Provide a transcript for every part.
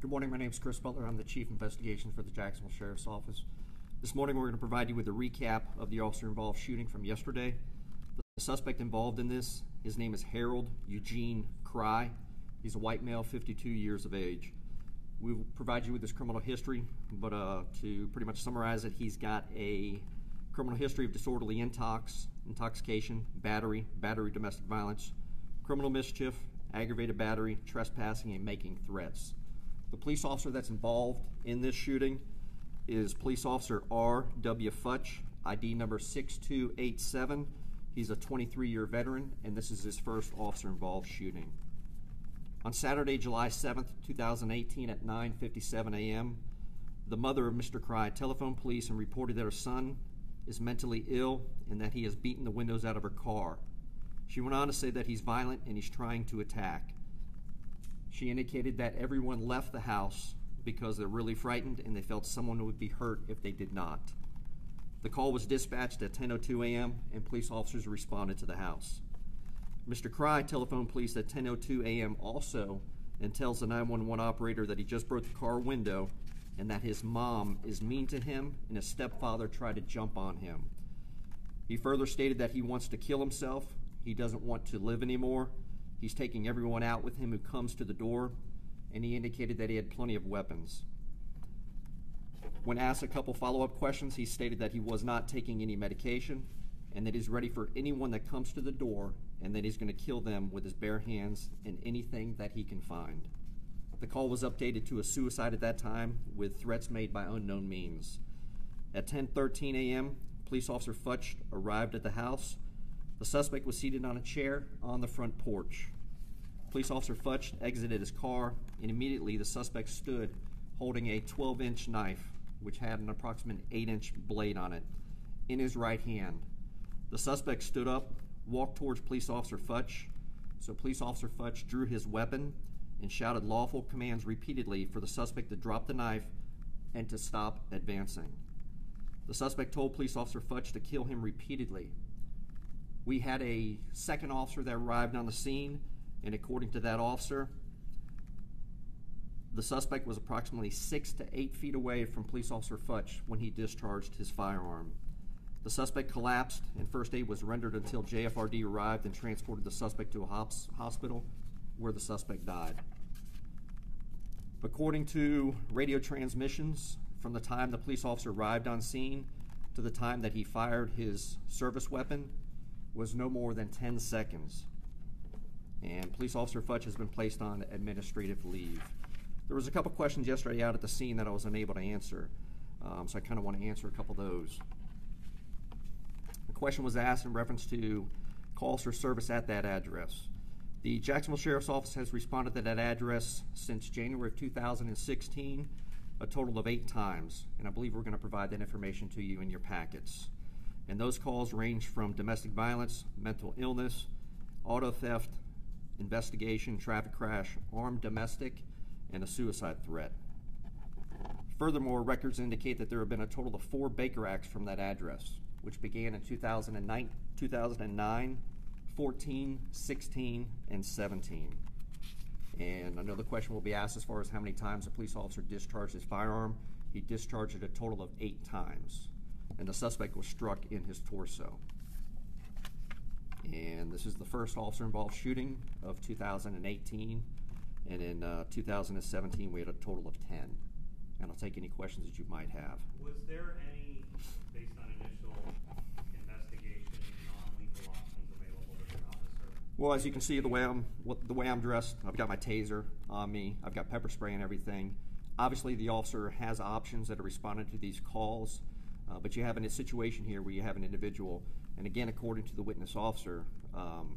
Good morning, my name is Chris Butler. I'm the Chief Investigation for the Jacksonville Sheriff's Office. This morning we're going to provide you with a recap of the officer-involved shooting from yesterday. The suspect involved in this, his name is Harold Eugene Cry. He's a white male, 52 years of age. We will provide you with his criminal history, but to pretty much summarize it, he's got a criminal history of disorderly intoxication, battery domestic violence, criminal mischief, aggravated battery, trespassing, and making threats. The police officer that's involved in this shooting is Police Officer R.W. Futch, ID number 6287. He's a 23-year veteran, and this is his first officer-involved shooting. On Saturday, July 7th, 2018 at 9:57 a.m., the mother of Mr. Cry telephoned police and reported that her son is mentally ill and that he has beaten the windows out of her car. She went on to say that he's violent and he's trying to attack. She indicated that everyone left the house because they're really frightened and they felt someone would be hurt if they did not. The call was dispatched at 10:02 a.m. and police officers responded to the house. Mr. Cry telephoned police at 10:02 a.m. also and tells the 911 operator that he just broke the car window and that his mom is mean to him and his stepfather tried to jump on him. He further stated that he wants to kill himself, he doesn't want to live anymore, he's taking everyone out with him who comes to the door, and he indicated that he had plenty of weapons. When asked a couple follow-up questions, he stated that he was not taking any medication and that he's ready for anyone that comes to the door and that he's going to kill them with his bare hands and anything that he can find. The call was updated to a suicide at that time with threats made by unknown means. At 10:13 a.m., Police Officer Futch arrived at the house. The suspect was seated on a chair on the front porch. Police Officer Futch exited his car, and immediately the suspect stood holding a 12-inch knife, which had an approximate 8-inch blade on it, in his right hand. The suspect stood up, walked towards Police Officer Futch, so Police Officer Futch drew his weapon and shouted lawful commands repeatedly for the suspect to drop the knife and to stop advancing. The suspect told Police Officer Futch to kill him repeatedly. We had a second officer that arrived on the scene, and according to that officer, the suspect was approximately 6 to 8 feet away from Police Officer Futch when he discharged his firearm. The suspect collapsed, and first aid was rendered until JFRD arrived and transported the suspect to a hospital where the suspect died. According to radio transmissions, from the time the police officer arrived on scene to the time that he fired his service weapon was no more than 10 seconds. And Police Officer Futch has been placed on administrative leave. There was a couple questions yesterday out at the scene that I was unable to answer, so I kind of want to answer a couple of those. The question was asked in reference to calls for service at that address. The Jacksonville Sheriff's Office has responded to that address since January of 2016, a total of 8 times, and I believe we're going to provide that information to you in your packets. And those calls range from domestic violence, mental illness, auto theft, investigation, traffic crash, armed domestic, and a suicide threat. Furthermore, records indicate that there have been a total of 4 Baker Acts from that address, which began in 2009, 14, 16, and 17. And another question will be asked as far as how many times a police officer discharged his firearm. He discharged it a total of 8 times, and the suspect was struck in his torso. And this is the first officer-involved shooting of 2018, and in 2017 we had a total of 10. And I'll take any questions that you might have. Was there any, based on initial investigation, non-lethal options available to an officer? Well, as you can see, the way I'm dressed, I've got my taser on me, I've got pepper spray and everything. Obviously, the officer has options that are responding to these calls, but you have a situation here where you have an individual, and again, according to the witness officer,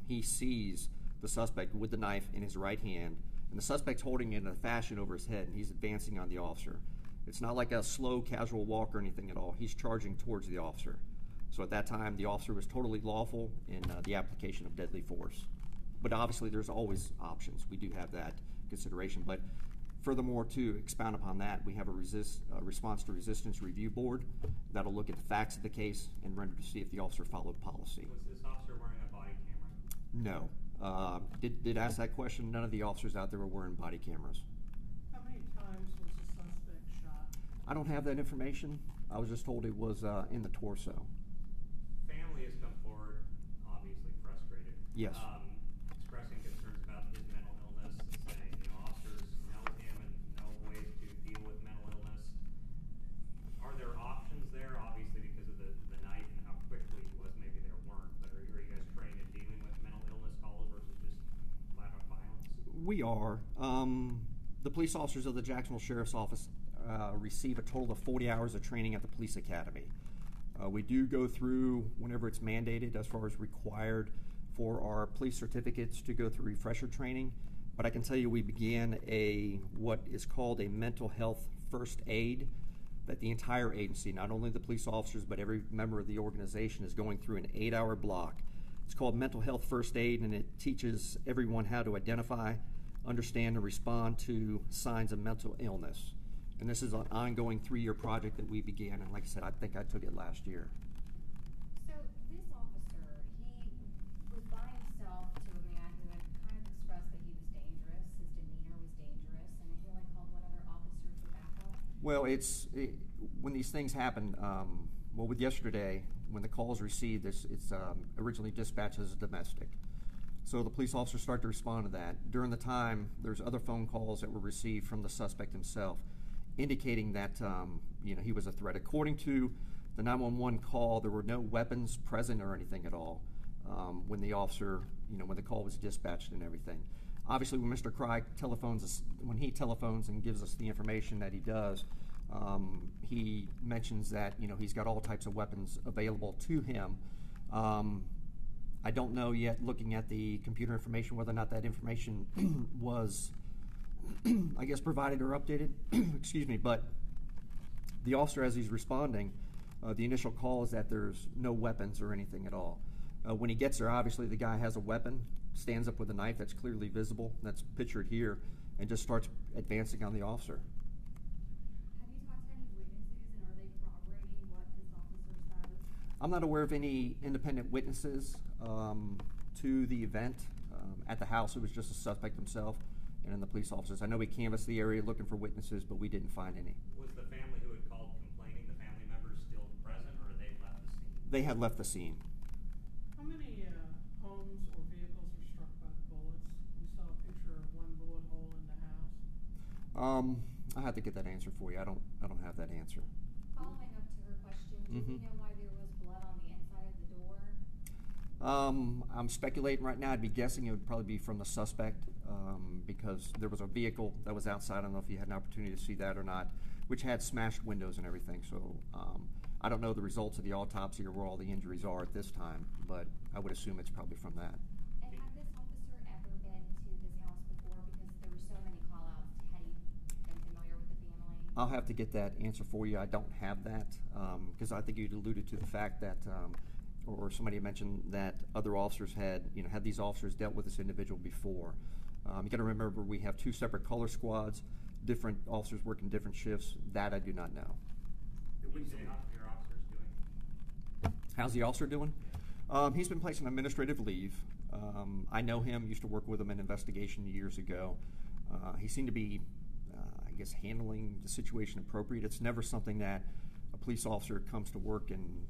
he sees the suspect with the knife in his right hand, and the suspect's holding it in a fashion over his head, and he's advancing on the officer. It's not like a slow, casual walk or anything at all. He's charging towards the officer. So at that time, the officer was totally lawful in the application of deadly force. But obviously, there's always options. We do have that consideration. But furthermore, to expound upon that, we have a response to resistance review board that'll look at the facts of the case and render to see if the officer followed policy. Was this officer wearing a body camera? No. Did ask that question. None of the officers out there were wearing body cameras. How many times I don't have that information. I was just told it was in the torso. Family has come forward, obviously frustrated. Yes. Expressing concerns about his mental illness, saying, officers know him and know ways to deal with mental illness. Are there options there? Obviously, because of the night and how quickly he was, maybe there weren't. But are you guys trained in dealing with mental illness calls versus just flat out violence? We are. The police officers of the Jacksonville Sheriff's Office receive a total of 40 hours of training at the police academy. We do go through, whenever it's mandated, as far as required for our police certificates, to go through refresher training. But I can tell you we began what is called a mental health first aid, that the entire agency, not only the police officers, but every member of the organization is going through an 8-hour block. It's called mental health first aid, and it teaches everyone how to identify, understand, and respond to signs of mental illness. And this is an ongoing 3-year project that we began, and like I said, I think I took it last year. So this officer, he was by himself to a man who had kind of expressed that he was dangerous, his demeanor was dangerous, and he only called one other officer for backup? Well, when these things happen, with yesterday, when the call is received, it's originally dispatched as a domestic. So the police officers start to respond to that. During the time, there's other phone calls that were received from the suspect himself, indicating that he was a threat. According to the 911 call, there were no weapons present or anything at all when the officer, when the call was dispatched and everything. Obviously, when Mr. Cry when he telephones and gives us the information that he does, he mentions that he's got all types of weapons available to him. I don't know yet, looking at the computer information, whether or not that information was, I guess, provided or updated. Excuse me, but the officer, as he's responding, the initial call is that there's no weapons or anything at all. When he gets there, obviously the guy has a weapon, stands up with a knife that's clearly visible, that's pictured here, and just starts advancing on the officer. Have you talked to any witnesses, and are they corroborating what this officer says? I'm not aware of any independent witnesses to the event. At the house, it was just the suspect himself and then the police officers. I know we canvassed the area looking for witnesses, but we didn't find any. Was the family who had called complaining, the family members still present, or had they left the scene? They had left the scene. How many homes or vehicles were struck by the bullets? We saw a picture of one bullet hole in the house. I have to get that answer for you. I don't have that answer. Following up to her question, do we know why there was blood on the inside of the door? I'm speculating right now. I'd be guessing it would probably be from the suspect because there was a vehicle that was outside. I don't know if you had an opportunity to see that or not, which had smashed windows and everything. So I don't know the results of the autopsy or where all the injuries are at this time, but I would assume it's probably from that. And had this officer ever been to this house before? Because there were so many call-outs. Had he been familiar with the family? I'll have to get that answer for you. I don't have that because I think you'd alluded to the fact that or somebody mentioned that other officers had these officers dealt with this individual before. You got to remember we have 2 separate color squads, different officers working different shifts. That I do not know. What do you say your officer's doing? How's the officer doing? He's been placed on administrative leave. I know him, used to work with him in investigation years ago. He seemed to be, I guess, handling the situation appropriate. It's never something that a police officer comes to work and,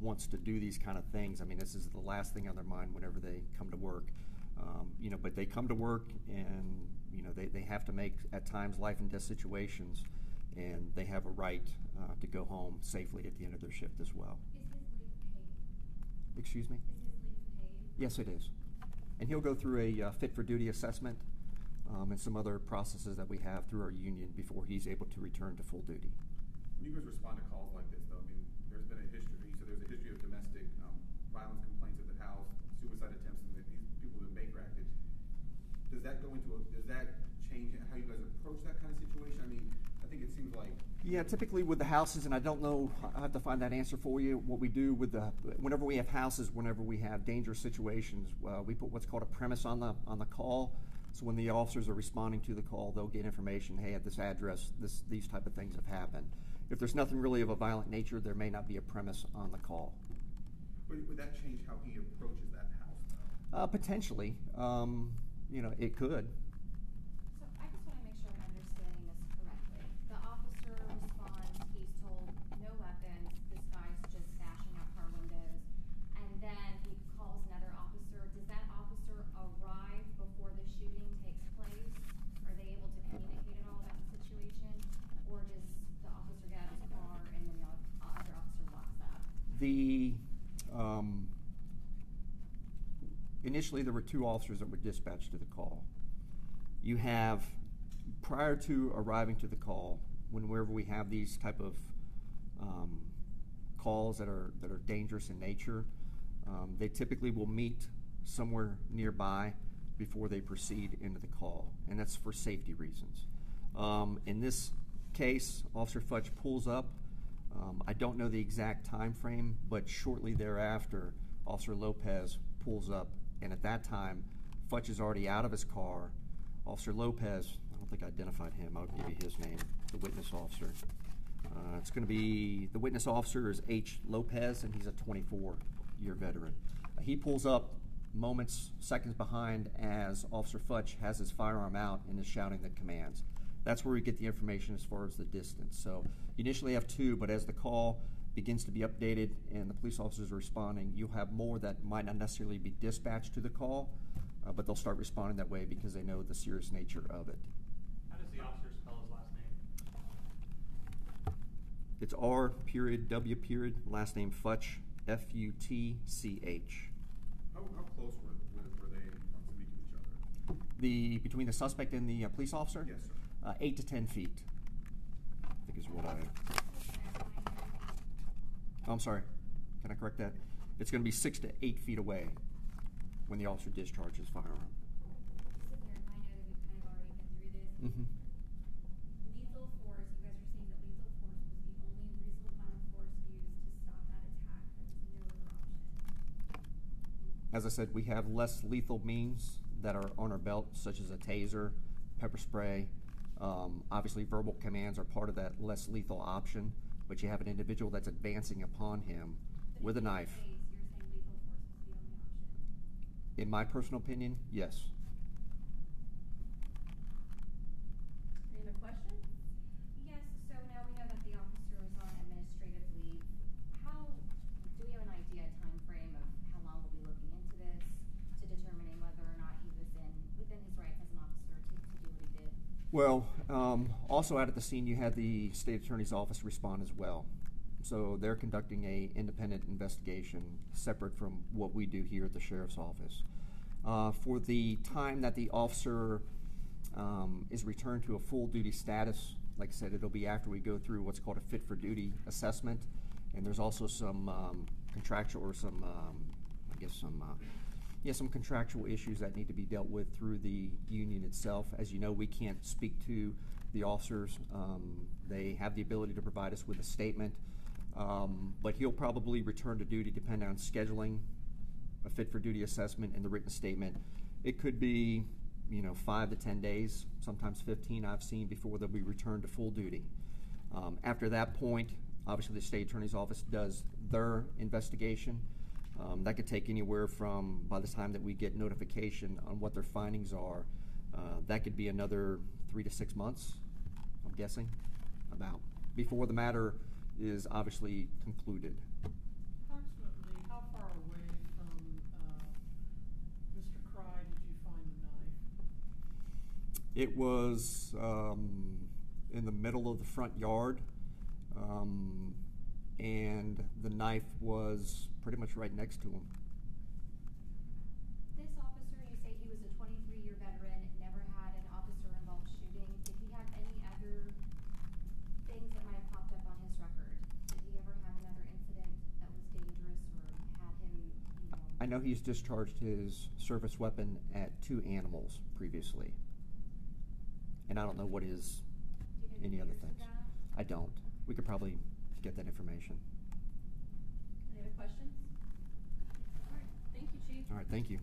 wants to do these kind of things. I mean, this is the last thing on their mind whenever they come to work. But they come to work and, they have to make, at times, life and death situations, and they have a right to go home safely at the end of their shift as well. Is his leave paid? Excuse me? Is his leave paid? Yes, it is. And he'll go through a fit for duty assessment and some other processes that we have through our union before he's able to return to full duty. When you guys respond to calls like this, though, I mean, there's been a history. So there's a history of domestic violence complaints at the house, suicide attempts, and these people have been bank-racted. Does that change how you guys approach that kind of situation? I mean, I think it seems like... Yeah, typically with the houses, and I don't know, I have to find that answer for you. What we do with whenever we have houses, whenever we have dangerous situations, we put what's called a premise on the call. So when the officers are responding to the call, they'll get information. Hey, at this address, these type of things have happened. If there's nothing really of a violent nature, there may not be a premise on the call. Would that change how he approaches that house? Potentially, it could. So I just want to make sure I'm understanding this correctly. The officer The initially there were 2 officers that were dispatched to the call. You have, prior to arriving to the call, whenever we have these type of calls that are dangerous in nature, they typically will meet somewhere nearby before they proceed into the call, and that's for safety reasons. In this case, Officer Futch pulls up. I don't know the exact time frame, but shortly thereafter, Officer Lopez pulls up, and at that time, Futch is already out of his car. Officer Lopez, I don't think I identified him. I'll give you his name, the witness officer. It's going to be, the witness officer is H. Lopez, and he's a 24-year veteran. He pulls up seconds behind as Officer Futch has his firearm out and is shouting the commands. That's where we get the information as far as the distance. So you initially have 2, but as the call begins to be updated and the police officers are responding, you'll have more that might not necessarily be dispatched to the call, but they'll start responding that way because they know the serious nature of it. How does the officer spell his last name? It's R.W. Last name Futch, F-U-T-C-H. How close were they in proximity to each other? Between the suspect and the police officer? Yes, sir. 8 to 10 feet. I think is what I'm sorry. Can I correct that? It's going to be 6 to 8 feet away when the officer discharges firearm. So there, I know that we've kind of already been through this. Mm-hmm. Lethal force, you guys are saying that lethal force was the only reasonable amount of force used to stop that attack. There was no other option. As I said, we have less lethal means that are on our belt, such as a taser, pepper spray. Obviously, verbal commands are part of that less lethal option, but you have an individual that's advancing upon him with a knife. You're saying lethal force was the only option. In my personal opinion, yes. Any other questions? Yes, so now we know that the officer was on administrative leave. Do we have an idea, a time frame of how long we'll be looking into this to determining whether or not he was within his rights as an officer to do what he did? Well, also out at the scene, you had the state attorney's office respond as well. So they're conducting a independent investigation separate from what we do here at the sheriff's office. For the time that the officer is returned to a full duty status, like I said, it'll be after we go through what's called a fit for duty assessment, and there's also some contractual or some contractual issues that need to be dealt with through the union itself. As you know, we can't speak to the officers. They have the ability to provide us with a statement, but he'll probably return to duty depending on scheduling, a fit for duty assessment, and the written statement. It could be 5 to 10 days, sometimes 15 I've seen before they'll be returned to full duty. After that point, obviously the state attorney's office does their investigation. That could take anywhere from, by the time that we get notification on what their findings are, that could be another 3 to 6 months, I'm guessing, about, before the matter is obviously concluded. Approximately how far away from Mr. Cry did you find the knife? It was in the middle of the front yard, and the knife was pretty much right next to him. This officer, you say he was a 23-year veteran, never had an officer-involved shooting. Did he have any other things that might have popped up on his record? Did he ever have another incident that was dangerous or had him, I know he's discharged his service weapon at 2 animals previously, and I don't know what his do you know any the other years of things. that? I don't. We could probably get that information. Any other questions? All right, thank you, Chief. All right, thank you.